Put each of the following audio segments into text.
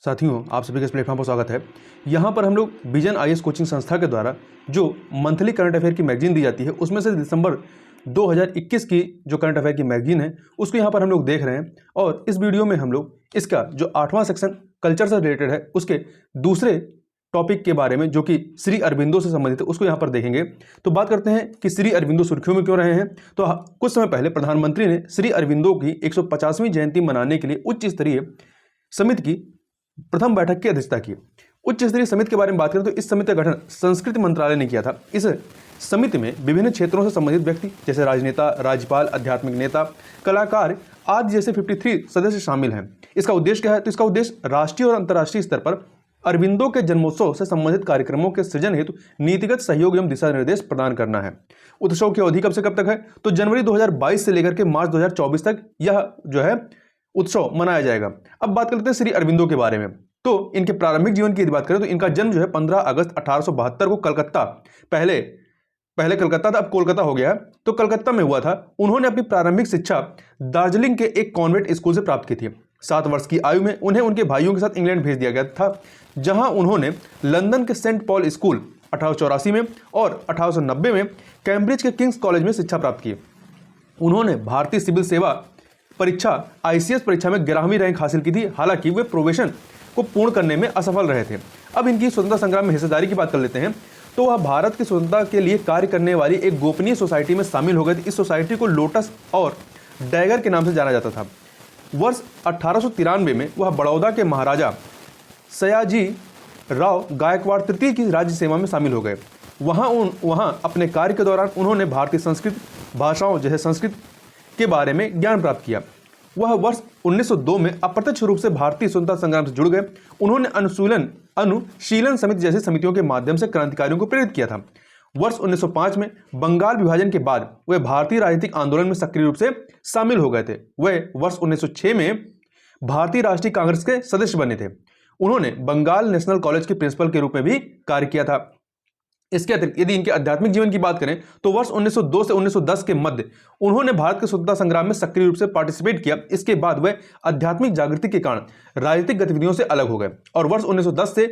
साथियों, आप सभी का इस प्लेटफॉर्म पर स्वागत है। यहाँ पर हम लोग विजन आईएएस कोचिंग संस्था के द्वारा जो मंथली करंट अफेयर की मैगजीन दी जाती है, उसमें से दिसंबर 2021 की जो करंट अफेयर की मैगजीन है उसको यहाँ पर हम लोग देख रहे हैं। और इस वीडियो में हम लोग इसका जो 8वां सेक्शन कल्चर से रिलेटेड है उसके दूसरे टॉपिक के बारे में जो कि श्री अरबिंदो से संबंधित है उसको यहाँ पर देखेंगे। तो बात करते हैं कि श्री अरबिंदो सुर्खियों में क्यों रहे हैं। तो कुछ समय पहले प्रधानमंत्री ने श्री अरबिंदो की 150वीं जयंती मनाने के लिए उच्च स्तरीय समिति की प्रथम बैठक की अध्यक्षता की। उच्च स्तरीय समिति के बारे में बात करें तो इस समिति का गठन संस्कृति मंत्रालय ने किया था। इस समिति में विभिन्न क्षेत्रों से संबंधित व्यक्ति जैसे राजनेता, राज्यपाल, आध्यात्मिक नेता, कलाकार आदि जैसे 53 सदस्य शामिल हैं। इसका उद्देश्य क्या है? तो इसका उद्देश्य राष्ट्रीय और अंतर्राष्ट्रीय स्तर पर अरबिंदो के जन्मोत्सव से संबंधित कार्यक्रमों के सृजन हेतु नीतिगत सहयोग एवं दिशा निर्देश प्रदान करना है। उत्सव की अवधि कब से कब तक है? तो जनवरी 2022 से लेकर के मार्च 2024 तक यह जो है उत्सव मनाया जाएगा। अब बात करते हैं श्री अरबिंदो के बारे में। तो इनके प्रारंभिक जीवन की यदि बात करें तो इनका जन्म जो है 15 अगस्त 1872 को कलकत्ता, पहले कलकत्ता था, अब कोलकाता हो गया है, तो कलकत्ता में हुआ था। उन्होंने अपनी प्रारंभिक शिक्षा दार्जिलिंग के एक कॉन्वेंट स्कूल से प्राप्त की थी। 7 वर्ष की आयु में उन्हें उनके भाइयों के साथ इंग्लैंड भेज दिया गया था, जहां उन्होंने लंदन के सेंट पॉल स्कूल 1884 में और 1890 में कैम्ब्रिज के किंग्स कॉलेज में शिक्षा प्राप्त की। उन्होंने भारतीय सिविल सेवा परीक्षा आईसीएस परीक्षा में 11वीं रैंक हासिल की थी। हालांकि वे प्रोबेशन को पूर्ण करने में असफल रहे थे। अब इनकी स्वतंत्रता संग्राम में हिस्सेदारी की बात कर लेते हैं। तो वह भारत की स्वतंत्रता के लिए कार्य करने वाली एक गोपनीय सोसाइटी में शामिल हो गए थे। इस सोसाइटी को लोटस और डैगर के नाम से जाना जाता था। वर्ष 1893 में वह बड़ौदा के महाराजा सयाजी राव गायकवाड़ तृतीय की राज्य सेवा में शामिल हो गए। वहां अपने कार्य के दौरान उन्होंने भारतीय संस्कृत भाषाओं जैसे संस्कृत के बारे में ज्ञान प्राप्त किया। वह वर्ष 1902 में अप्रत्यक्ष रूप से भारतीय स्वतंत्रता संग्राम से जुड़ गए। उन्होंने अनुशीलन समिति जैसी समितियों के माध्यम से क्रांतिकारियों को प्रेरित किया था। वर्ष 1905 में बंगाल विभाजन के बाद वे भारतीय राजनीतिक आंदोलन में सक्रिय रूप से शामिल हो गए थे। वे वर्ष 1906 में भारतीय राष्ट्रीय कांग्रेस के सदस्य बने थे। उन्होंने बंगाल नेशनल कॉलेज के प्रिंसिपल के रूप में भी कार्य किया था। इसके अतिरिक्त यदि इनके आध्यात्मिक जीवन की बात करें तो वर्ष 1902 से 1910 के मध्य उन्होंने भारत के स्वतंत्रता संग्राम में सक्रिय रूप से पार्टिसिपेट किया। इसके बाद वे आध्यात्मिक जागृति के कारण राजनीतिक गतिविधियों से अलग हो गए और वर्ष 1910 से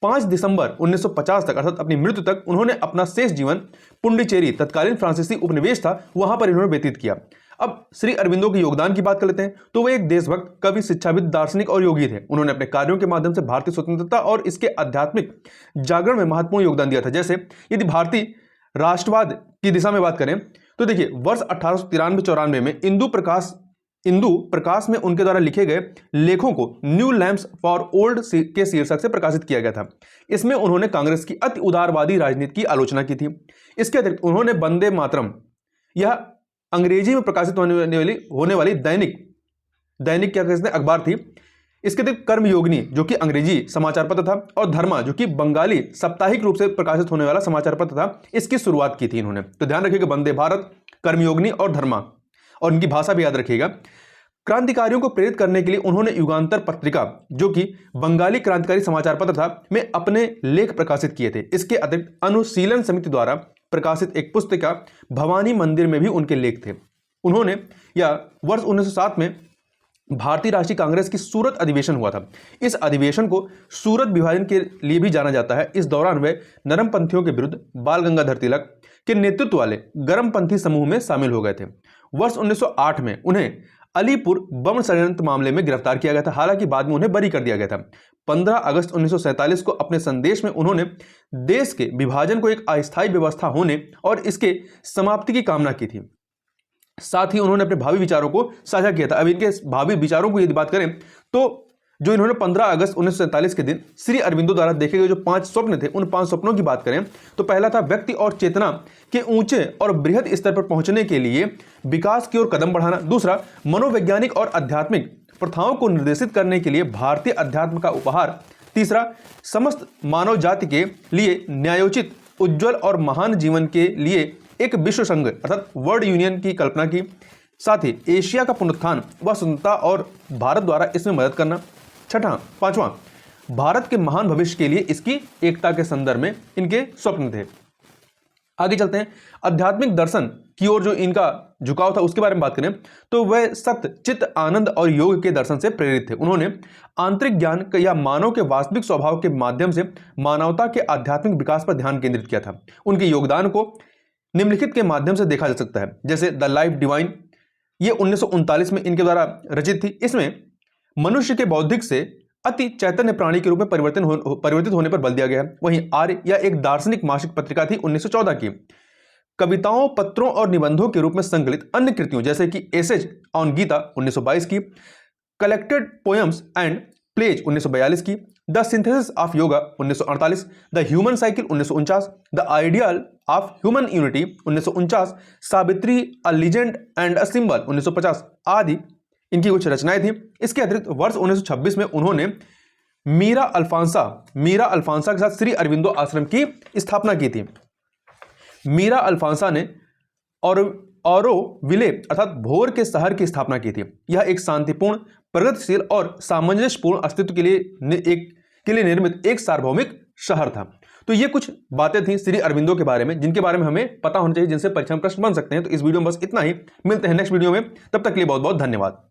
5 दिसंबर 1950 तक अर्थात अपनी मृत्यु तक उन्होंने अपना शेष जीवन पुंडीचेरी, तत्कालीन फ्रांसीसी उपनिवेश था, वहां पर इन्होंने व्यतीत किया। अब श्री अरबिंदो के योगदान की बात कर लेते हैं। तो वे एक देशभक्त, कवि, शिक्षाविद, दार्शनिक और योगी थे। उन्होंने अपने कार्यों के माध्यम से भारतीय स्वतंत्रता और इसके आध्यात्मिक जागरण में महत्वपूर्ण योगदान दिया था। जैसे यदि भारतीय राष्ट्रवाद की दिशा में बात करें तो देखिए वर्ष 1893-94 में इंदु प्रकाश में उनके द्वारा लिखे गए लेखों को न्यू लैम्प्स फॉर ओल्ड के शीर्षक से प्रकाशित किया गया था। इसमें उन्होंने कांग्रेस की अति उदारवादी राजनीति की आलोचना की थी। इसके अतिरिक्त उन्होंने वंदे मातरम, यह अंग्रेजी में प्रकाशित होने वाली दैनिक क्या कहते हैं अखबार थी। इसके अतिरिक्त कर्मयोगिनी जो कि अंग्रेजी समाचार पत्र था और धर्मा जो कि बंगाली साप्ताहिक रूप से प्रकाशित होने वाला समाचार पत्र था, इसकी शुरुआत की थी इन्होंने। तो ध्यान रखिएगा, वंदे भारत, कर्मयोगिनी और धर्मा, और इनकी भाषा भी याद रखिएगा। क्रांतिकारियों को प्रेरित करने के लिए उन्होंने युगांतर पत्रिका जो कि बंगाली क्रांतिकारी समाचार पत्र था में अपने लेख प्रकाशित किए थे। इसके अतिरिक्त अनुशीलन समिति द्वारा प्रकाशित एक पुस्तिका भवानी मंदिर में भी उनके लेख थे। उन्होंने वर्ष 1907 में भारतीय राष्ट्रीय कांग्रेस की सूरत अधिवेशन हुआ था। इस अधिवेशन को सूरत विभाजन के लिए भी जाना जाता है। इस दौरान वे नरमपंथियों के विरुद्ध बाल गंगाधर तिलक के नेतृत्व वाले गर्मपंथी समूह में शामिल हो गए थे। वर्ष 1908 में उन्हें अलीपुर बम षड्यंत्र मामले में गिरफ्तार किया गया था। हालांकि बाद में उन्हें बरी कर दिया गया था। 15 अगस्त 1947 को अपने संदेश में उन्होंने देश के विभाजन को एक अस्थायी व्यवस्था होने और इसके समाप्ति की कामना की थी। साथ ही उन्होंने अपने भावी विचारों को साझा किया था। अब इनके भावी विचारों को यदि बात करें तो जो इन्होंने 15 अगस्त 1947 के दिन श्री अरबिंदो द्वारा देखे गए जो 5 स्वप्न थे, उन 5 स्वप्नों की बात करें तो पहला था व्यक्ति और चेतना के ऊंचे और बृहद स्तर पर पहुंचने के लिए विकास की ओर कदम बढ़ाना। दूसरा, मनोवैज्ञानिक और आध्यात्मिक प्रथाओं को निर्देशित करने के लिए भारतीय अध्यात्म का उपहार। तीसरा, समस्त मानव जाति के लिए न्यायोचित, उज्ज्वल और महान जीवन के लिए एक विश्व संघ अर्थात वर्ल्ड यूनियन की कल्पना की। साथ ही एशिया का पुनरुत्थान व स्वतंत्रता और भारत द्वारा इसमें मदद करना। पांचवां, भारत के महान भविष्य के लिए इसकी एकता के संदर्भ में इनके स्वप्न थे। आगे चलते हैं, आध्यात्मिक दर्शन की ओर जो इनका झुकाव था उसके बारे में बात करें तो वह सत्य, चित्त, आनंद और योग के दर्शन से प्रेरित थे। उन्होंने आंतरिक ज्ञान या मानव के वास्तविक स्वभाव के माध्यम से मानवता के आध्यात्मिक विकास पर ध्यान केंद्रित किया था। उनके योगदान को निम्नलिखित के माध्यम से देखा जा सकता है, जैसे द लाइफ डिवाइन, ये 1939 में इनके द्वारा रचित थी। इसमें मनुष्य के बौद्धिक से अति चैतन्य प्राणी के रूप में परिवर्तित होने पर बल दिया गया है। वहीं आर्य या एक दार्शनिक मासिक पत्रिका थी 1914 की, कविताओं, पत्रों और निबंधों के रूप में संकलित अन्य कृतियों जैसे कि एसेज ऑन गीता 1922 की, कलेक्टेड पोएम्स एंड प्लेज 1942 की, the synthesis of yoga 1948, the human cycle 1949, the ideal of human unity 1949, Savitri a legend and a symbol 1950 आदि इनकी कुछ रचनाएं थी। इसके अतिरिक्त वर्ष 1926 में उन्होंने मीरा अल्फांसा के साथ श्री अरविंदो आश्रम की स्थापना की थी। मीरा अल्फांसा ने ऑरोविले अर्थात भोर के शहर की स्थापना की थी। यह एक शांतिपूर्ण, प्रगतिशील और सामंजस्यपूर्ण अस्तित्व के लिए निर्मित एक सार्वभौमिक शहर था। तो ये कुछ बातें थी श्री अरविंदो के बारे में, जिनके बारे में हमें पता होना चाहिए, जिनसे परीक्षा में प्रश्न बन सकते हैं। तो इस वीडियो में बस इतना ही, मिलते हैं नेक्स्ट वीडियो में, तब तक के लिए बहुत बहुत धन्यवाद।